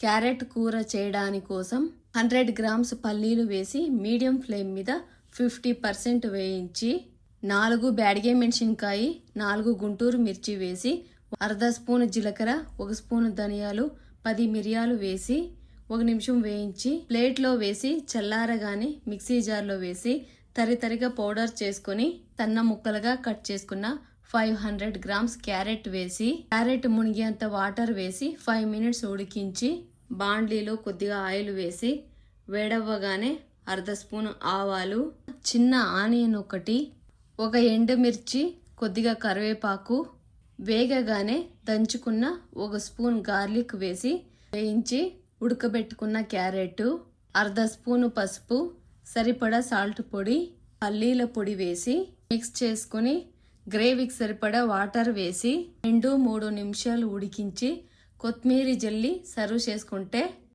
carrot కూర చేయడానికి కోసం 100 గ్రామ్స్ పల్లీలు వేసి మీడియం ఫ్లేమ్ మీద 50% వేయించి 4 బ్యాడిగే మెంషిన్కాయి 4 గుంటూరు మిర్చి వేసి అర్ధ స్పూన్ జీలకర్ర 1 స్పూన్ ధనియాలు 10 మిరియాలు వేసి 1 నిమిషం వేయించి ప్లేట్లో వేసి చల్లారగానే మిక్సీ జార్లో వేసి తరితరిగా పౌడర్ చేసుకొని సన్న ముక్కలుగా కట్ చేసుకున్న 500 గ్రామ్స్ క్యారెట్ వేసి క్యారెట్ మునిగేంత వాటర్ వేసి 5 మినిట్స్ ఉడికించి బాండ్లీలో కొద్దిగా ఆయిల్ వేసి వేడవ్వగానే అర్ధ స్పూన్ ఆవాలు, చిన్న ఆనియన్ ఒకటి, 1 ఎండుమిర్చి, కొద్దిగా కరివేపాకు వేగగానే దంచుకున్న 1 స్పూన్ గార్లిక్ వేసి వేయించి ఉడకబెట్టుకున్న క్యారెట్, అర్ధ స్పూను పసుపు, సరిపడా సాల్ట్ పొడి, పల్లీల పొడి వేసి మిక్స్ చేసుకొని గ్రేవీకి సరిపడా వాటర్ వేసి 2-3 నిమిషాలు ఉడికించి కొత్తిమీర జల్లి సర్వ్ చేసుకుంటే